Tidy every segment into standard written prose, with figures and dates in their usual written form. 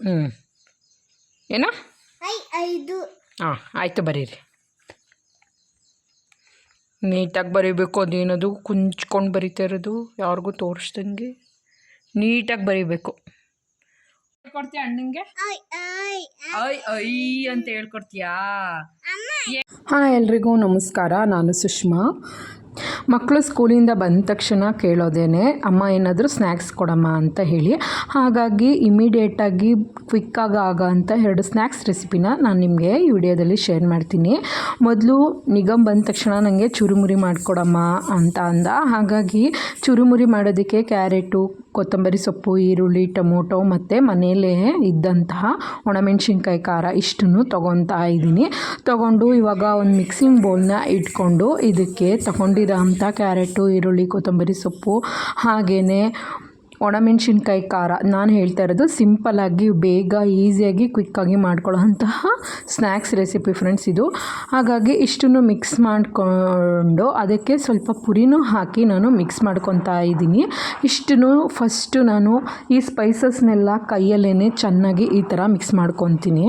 ಹ್ಞೂ ಏನೋ ಐದು. ಹಾಂ ಆಯಿತು, ಬರೀರಿ. ನೀಟಾಗಿ ಬರೀಬೇಕು. ಅದೇನದು ಕುಂಚ್ಕೊಂಡು ಬರೀತಾ ಇರೋದು, ಯಾರಿಗೂ ತೋರಿಸ್ದಂಗೆ ನೀಟಾಗಿ ಬರೀಬೇಕು. ಹೇಳ್ಕೊಡ್ತೀಯ ಅಣ್ಣಂಗೆ? ಐ ಅಂತ ಹೇಳ್ಕೊಡ್ತೀಯಾ? ಹಾಂ, ಎಲ್ರಿಗೂ ನಮಸ್ಕಾರ. ನಾನು ಸುಷ್ಮಾ. ಮಕ್ಕಳು ಸ್ಕೂಲಿಂದ ಬಂದ ತಕ್ಷಣ ಕೇಳೋದೇನೆ, ಅಮ್ಮ ಏನಾದರೂ ಸ್ನ್ಯಾಕ್ಸ್ ಕೊಡಮ್ಮ ಅಂತ ಹೇಳಿ. ಹಾಗಾಗಿ ಇಮಿಡಿಯೇಟಾಗಿ ಕ್ವಿಕ್ಕಾಗಿ ಆಗೋಂಥ 2 ಸ್ನ್ಯಾಕ್ಸ್ ರೆಸಿಪಿನ ನಾನು ನಿಮಗೆ ಈ ವಿಡಿಯೋದಲ್ಲಿ ಶೇರ್ ಮಾಡ್ತೀನಿ. ಮೊದಲು ನಿಗಮ್ ಬಂದ ತಕ್ಷಣ ನನಗೆ ಚುರುಮುರಿ ಮಾಡಿಕೊಡಮ್ಮ ಅಂತ ಅಂದ. ಹಾಗಾಗಿ ಚುರುಮುರಿ ಮಾಡೋದಕ್ಕೆ ಕ್ಯಾರೆಟು, ಕೊತ್ತಂಬರಿ ಸೊಪ್ಪು, ಈರುಳ್ಳಿ, ಟೊಮೊಟೊ ಮತ್ತು ಮನೆಯಲ್ಲೇ ಇದ್ದಂತಹ ಒಣಮೆಣ್ಸಿನ್ಕಾಯಿ ಖಾರ ಇಷ್ಟನ್ನು ತೊಗೊತಾ ಇದ್ದೀನಿ. ತೊಗೊಂಡು ಇವಾಗ ಒಂದು ಮಿಕ್ಸಿಂಗ್ ಬೌಲ್ನ ಇಟ್ಕೊಂಡು ಇದಕ್ಕೆ ತೊಗೊಂಡಿರೋ ಅಂಥ ಕ್ಯಾರೆಟು, ಈರುಳ್ಳಿ, ಕೊತ್ತಂಬರಿ ಸೊಪ್ಪು ಹಾಗೆಯೇ ಒಣಮೆಣ್ಸಿನ್ಕಾಯಿ ಖಾರ, ನಾನು ಹೇಳ್ತಾ ಇರೋದು ಸಿಂಪಲ್ಲಾಗಿ ಬೇಗ ಈಸಿಯಾಗಿ ಕ್ವಿಕ್ಕಾಗಿ ಮಾಡ್ಕೊಳ್ಳೋ ಅಂತಹ ಸ್ನ್ಯಾಕ್ಸ್ ರೆಸಿಪಿ ಫ್ರೆಂಡ್ಸ್ ಇದು. ಹಾಗಾಗಿ ಇಷ್ಟನ್ನು ಮಿಕ್ಸ್ ಮಾಡಿಕೊಂಡು ಅದಕ್ಕೆ ಸ್ವಲ್ಪ ಪುರಿನೂ ಹಾಕಿ ನಾನು ಮಿಕ್ಸ್ ಮಾಡ್ಕೊತಾ ಇದ್ದೀನಿ. ಇಷ್ಟನ್ನು ಫಸ್ಟು ನಾನು ಈ ಸ್ಪೈಸಸ್ನೆಲ್ಲ ಕೈಯಲ್ಲೇ ಚೆನ್ನಾಗಿ ಈ ಥರ ಮಿಕ್ಸ್ ಮಾಡ್ಕೊತೀನಿ.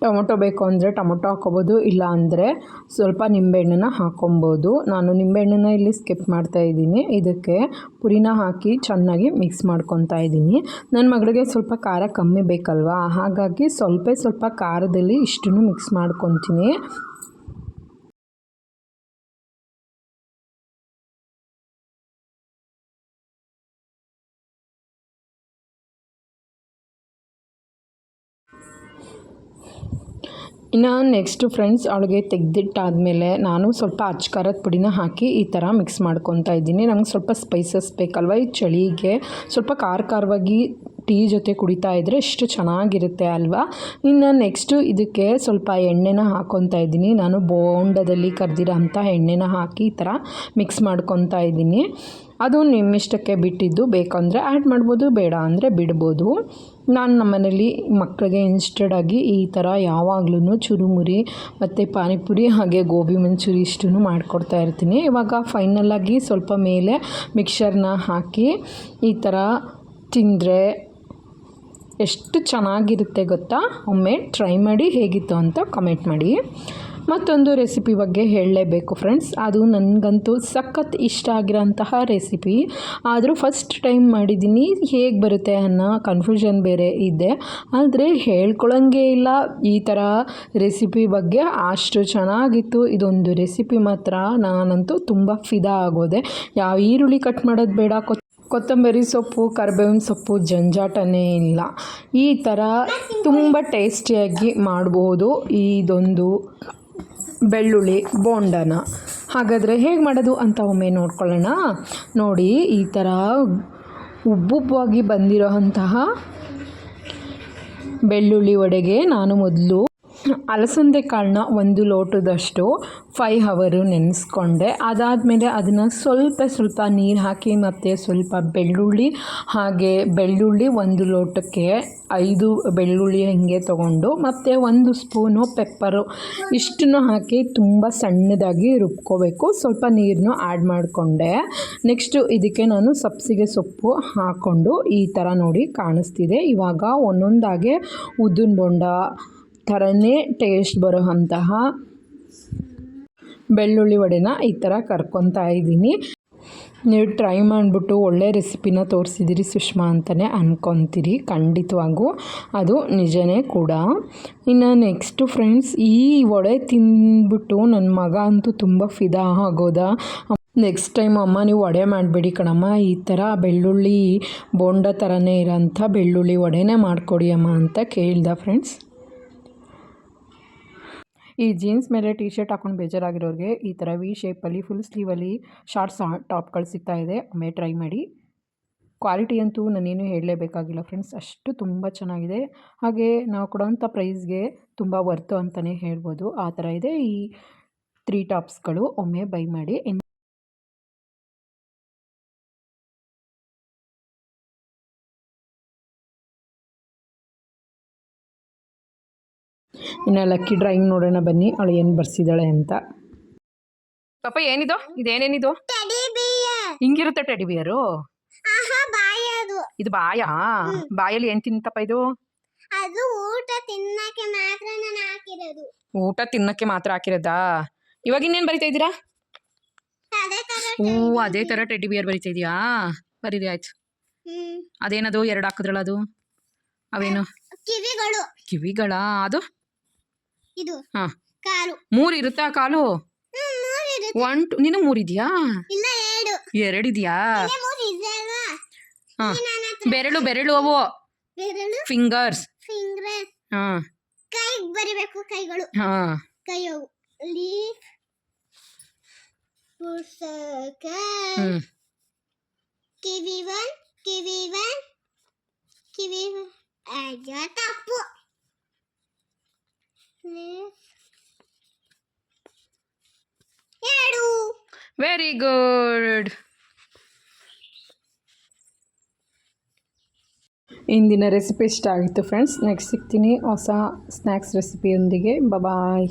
ಟೊಮೊಟೊ ಬೇಕು ಅಂದರೆ ಟೊಮೊಟೊ ಹಾಕ್ಕೊಬೋದು, ಇಲ್ಲ ಅಂದರೆ ಸ್ವಲ್ಪ ನಿಂಬೆಹಣ್ಣನ್ನ ಹಾಕ್ಕೊಬೋದು. ನಾನು ನಿಂಬೆಹಣ್ಣನ್ನ ಇಲ್ಲಿ ಸ್ಕಿಪ್ ಮಾಡ್ತಾಯಿದ್ದೀನಿ. ಇದಕ್ಕೆ ಪುರಿನ ಹಾಕಿ ಚೆನ್ನಾಗಿ ಮಿಕ್ಸ್ ಮಾಡ್ಕೊತಾ ಇದ್ದೀನಿ. ನನ್ನ ಮಗಳಿಗೆ ಸ್ವಲ್ಪ ಖಾರ ಕಮ್ಮಿ ಬೇಕಲ್ವಾ, ಹಾಗಾಗಿ ಸ್ವಲ್ಪ ಖಾರದಲ್ಲಿ ಇಷ್ಟನ್ನು ಮಿಕ್ಸ್ ಮಾಡ್ಕೊತೀನಿ. ಇನ್ನು ನೆಕ್ಸ್ಟು ಫ್ರೆಂಡ್ಸ್, ಅವಳಿಗೆ ತೆಗೆದಿಟ್ಟಾದಮೇಲೆ ನಾನು ಸ್ವಲ್ಪ ಅಚ್ಚ ಖಾರದ ಪುಡಿನ ಹಾಕಿ ಈ ಥರ ಮಿಕ್ಸ್ ಮಾಡ್ಕೊತಾ ಇದ್ದೀನಿ. ನಮ್ಗೆ ಸ್ವಲ್ಪ ಸ್ಪೈಸಸ್ ಬೇಕಲ್ವ, ಈ ಚಳಿಗೆ ಸ್ವಲ್ಪ ಖಾರವಾಗಿ ಟೀ ಜೊತೆ ಕುಡಿತಾ ಇದ್ದರೆ ಎಷ್ಟು ಚೆನ್ನಾಗಿರುತ್ತೆ ಅಲ್ವಾ. ಇನ್ನು ನೆಕ್ಸ್ಟು ಇದಕ್ಕೆ ಸ್ವಲ್ಪ ಎಣ್ಣೆನ ಹಾಕ್ಕೊತಾ ಇದ್ದೀನಿ. ನಾನು ಬೋಂಡದಲ್ಲಿ ಕರೆದಿರೋ ಅಂಥ ಎಣ್ಣೆನ ಹಾಕಿ ಈ ಥರ ಮಿಕ್ಸ್ ಮಾಡ್ಕೊತಾ ಇದ್ದೀನಿ. ಅದು ನಿಮ್ಮಿಷ್ಟಕ್ಕೆ ಬಿಟ್ಟಿದ್ದು, ಬೇಕಂದರೆ ಆ್ಯಡ್ ಮಾಡ್ಬೋದು, ಬೇಡ ಅಂದರೆ ಬಿಡ್ಬೋದು. ನಾನು ನಮ್ಮನೇಲಿ ಮಕ್ಕಳಿಗೆ ಇನ್ಸ್ಟೆಡಾಗಿ ಈ ಥರ ಯಾವಾಗ್ಲೂ ಚುರುಮುರಿ ಮತ್ತು ಪಾನಿಪುರಿ ಹಾಗೆ ಗೋಬಿ ಮಂಚೂರಿ ಇಷ್ಟನ್ನು ಮಾಡಿಕೊಡ್ತಾ ಇರ್ತೀನಿ. ಇವಾಗ ಫೈನಲಾಗಿ ಸ್ವಲ್ಪ ಮೇಲೆ ಮಿಕ್ಸರ್ನ ಹಾಕಿ ಈ ಥರ ತಿಂದರೆ ಎಷ್ಟು ಚೆನ್ನಾಗಿರುತ್ತೆ ಗೊತ್ತಾ. ಒಮ್ಮೆ ಟ್ರೈ ಮಾಡಿ, ಹೇಗಿತ್ತು ಅಂತ ಕಮೆಂಟ್ ಮಾಡಿ. ಮತ್ತೊಂದು ರೆಸಿಪಿ ಬಗ್ಗೆ ಹೇಳಲೇಬೇಕು ಫ್ರೆಂಡ್ಸ್, ಅದು ನನಗಂತೂ ಸಖತ್ ಇಷ್ಟ ಆಗಿರೋಂತಹ ರೆಸಿಪಿ. ಆದರೂ ಫಸ್ಟ್ ಟೈಮ್ ಮಾಡಿದ್ದೀನಿ, ಹೇಗೆ ಬರುತ್ತೆ ಅನ್ನೋ ಕನ್ಫ್ಯೂಷನ್ ಬೇರೆ ಇದೆ. ಆದರೆ ಹೇಳ್ಕೊಳ್ಳೋಂಗೇ ಇಲ್ಲ ಈ ಥರ ರೆಸಿಪಿ ಬಗ್ಗೆ, ಅಷ್ಟು ಚೆನ್ನಾಗಿತ್ತು ಇದೊಂದು ರೆಸಿಪಿ ಮಾತ್ರ. ನಾನಂತೂ ತುಂಬ ಫಿದಾ ಆಗೋದೆ. ಯಾವ ಈರುಳ್ಳಿ ಕಟ್ ಮಾಡೋದು ಬೇಡ, ಕೊತ್ತಂಬರಿ ಸೊಪ್ಪು, ಕರಿಬೇವಿನ ಸೊಪ್ಪು ಜಂಜಾಟನೇ ಇಲ್ಲ. ಈ ಥರ ತುಂಬ ಟೇಸ್ಟಿಯಾಗಿ ಮಾಡ್ಬೋದು ಇದೊಂದು ಬೆಳ್ಳುಳ್ಳಿ ಬೋಂಡನ. ಹಾಗಾದರೆ ಹೇಗೆ ಮಾಡೋದು ಅಂತ ಒಮ್ಮೆ ನೋಡ್ಕೊಳ್ಳೋಣ. ನೋಡಿ, ಈ ಥರ ಉಬ್ಬುಬ್ಬಾಗಿ ಬಂದಿರೋ ಅಂತಹ ಬೆಳ್ಳುಳ್ಳಿ ವಡೆಗೆ ನಾನು ಮೊದಲು ಅಲಸಂದೆ ಕಾಳನ್ನ 1 ಲೋಟದಷ್ಟು 5 ಅವರ್ ನೆನೆಸ್ಕೊಂಡೆ. ಅದಾದಮೇಲೆ ಅದನ್ನು ಸ್ವಲ್ಪ ನೀರು ಹಾಕಿ ಮತ್ತು ಸ್ವಲ್ಪ ಬೆಳ್ಳುಳ್ಳಿ, ಹಾಗೆ ಬೆಳ್ಳುಳ್ಳಿ 1 ಲೋಟಕ್ಕೆ 5 ಬೆಳ್ಳುಳ್ಳಿ ಹಿಂಗೆ ತೊಗೊಂಡು ಮತ್ತು 1 ಸ್ಪೂನು ಪೆಪ್ಪರು ಇಷ್ಟನ್ನು ಹಾಕಿ ತುಂಬ ಸಣ್ಣದಾಗಿ ರುಬ್ಕೋಬೇಕು. ಸ್ವಲ್ಪ ನೀರನ್ನು ಆ್ಯಡ್ ಮಾಡಿಕೊಂಡೆ. ನೆಕ್ಸ್ಟು ಇದಕ್ಕೆ ನಾನು ಸಬ್ಸಿಗೆ ಸೊಪ್ಪು ಹಾಕ್ಕೊಂಡು ಈ ಥರ ನೋಡಿ ಕಾಣಿಸ್ತಿದೆ. ಇವಾಗ ಒಂದೊಂದಾಗೆ ಉದ್ದಿನ ಬೋಂಡ ಥರನೇ ಟೇಸ್ಟ್ ಬರೋ ಅಂತಹ ಬೆಳ್ಳುಳ್ಳಿ ವಡೆನ ಈ ಥರ ಕರ್ಕೊತಾ ಇದ್ದೀನಿ. ನೀವು ಟ್ರೈ ಮಾಡಿಬಿಟ್ಟು ಒಳ್ಳೆ ರೆಸಿಪಿನ ತೋರಿಸಿದಿರಿ ಸುಷ್ಮಾ ಅಂತಲೇ ಅಂದ್ಕೊತೀರಿ. ಖಂಡಿತವಾಗೂ ಅದು ನಿಜನೇ ಕೂಡ. ಇನ್ನು ನೆಕ್ಸ್ಟು ಫ್ರೆಂಡ್ಸ್, ಈ ವಡೆ ತಿಂದ್ಬಿಟ್ಟು ನನ್ನ ಮಗ ಅಂತೂ ತುಂಬ ಫಿದಾ ಆಗೋದ. ನೆಕ್ಸ್ಟ್ ಟೈಮ್ ಅಮ್ಮ ನೀವು ವಡೆ ಮಾಡಬೇಡಿ ಕಣಮ್ಮ, ಈ ಥರ ಬೆಳ್ಳುಳ್ಳಿ ಬೋಂಡ ಥರನೇ ಇರೋಂಥ ಬೆಳ್ಳುಳ್ಳಿ ವಡೆನೇ ಮಾಡಿಕೊಡಿ ಅಮ್ಮ ಅಂತ ಕೇಳ್ದ ಫ್ರೆಂಡ್ಸ್. ಈ ಜೀನ್ಸ್ ಮೇಲೆ ಟಿ ಶರ್ಟ್ ಹಾಕೊಂಡು ಬೇಜಾರಾಗಿರೋರಿಗೆ ಈ ಥರ ವಿ ಶೇಪಲ್ಲಿ ಫುಲ್ ಸ್ಲೀವಲ್ಲಿ ಶಾರ್ಟ್ಸ್ ಟಾಪ್ಗಳು ಸಿಗ್ತಾಯಿದೆ. ಒಮ್ಮೆ ಟ್ರೈ ಮಾಡಿ. ಕ್ವಾಲಿಟಿ ಅಂತೂ ನಾನೇನು ಹೇಳಲೇಬೇಕಾಗಿಲ್ಲ ಫ್ರೆಂಡ್ಸ್, ಅಷ್ಟು ತುಂಬ ಚೆನ್ನಾಗಿದೆ. ಹಾಗೆ ನಾವು ಕೊಡೋವಂಥ ಪ್ರೈಸ್ಗೆ ತುಂಬ ವರ್ತು ಅಂತಲೇ ಹೇಳ್ಬೋದು. ಆ ಥರ ಇದೆ ಈ 3 ಟಾಪ್ಸ್ಗಳು. ಒಮ್ಮೆ ಬೈ ಮಾಡಿ. ಇನ್ನು ಲಕ್ಕಿ ಡ್ರಾಯಿಂಗ್ ನೋಡೋಣ ಬನ್ನಿ, ಅವಳು ಏನು ಬರ್ಸಿದ್ದಾಳೆ ಅಂತ. ಪಾಪ ಏನಿದು? ಇದೇನೇನಿದು? ಹಿಂಗಿರುತ್ತೆ ಟೆಡಿ ಬಿಯರು? ಇದು ಬಾಯಾ? ಬಾಯಲ್ಲಿ ಏನ್ ತಿಂತಪ್ಪ ಇದು? ಅದು ಊಟ ತಿನ್ನಕ್ಕೆ ಮಾತ್ರ ನಾನು ಹಾಕಿರೋದು. ಊಟ ತಿನ್ನಕ್ಕೆ ಮಾತ್ರ ಹಾಕಿರೋದಾ? ಇವಾಗ ಇನ್ನೇನು ಬರಿತಾ ಇದ್ದೀರಾ? ಅದೇ ತರ ಟೆಡಿ ಬಿಯರ್ ಬರಿತಾ ಇದೀಯಾ? ಬರೀರಿ ಆಯ್ತು. ಅದೇನದು 2 ಹಾಕಿದ್ರಲ್ಲ ಅದು? ಅವೇನು? ಕಿವಿಗಳು. ಕಿವಿಗಳಾ? ಅದು ಇದು ಹಾ, ಕಾಲು. 3 ಇರುತ್ತಾ ಕಾಲು? 1 2 ನೀನು 3 ಇದೆಯಾ? ಇಲ್ಲ 2 ಇದೆಯಾ? ಹಾ, ಬೆರಳು ಅವು ಬೆರಳು, ಫಿಂಗರ್ಸ್. ಹಾ, ಕೈ ಬರಿಬೇಕು. ಕೈಗಳು. ಹಾ, ಕೈ ಲೀಫ್ ಪುಸ್ತಕ. ಕಿವಿ ಅಜ್ಜ ತಪ್ಪು. Very good. ಇಂದಿನ ರೆಸಿಪಿ ಇಷ್ಟ ಆಗಿತ್ತು ಫ್ರೆಂಡ್ಸ್. ನೆಕ್ಸ್ಟ್ ಸಿಗ್ತೀನಿ ಹೊಸ ಸ್ನ್ಯಾಕ್ಸ್ ರೆಸಿಪಿಯೊಂದಿಗೆ. ಬಾಯ್.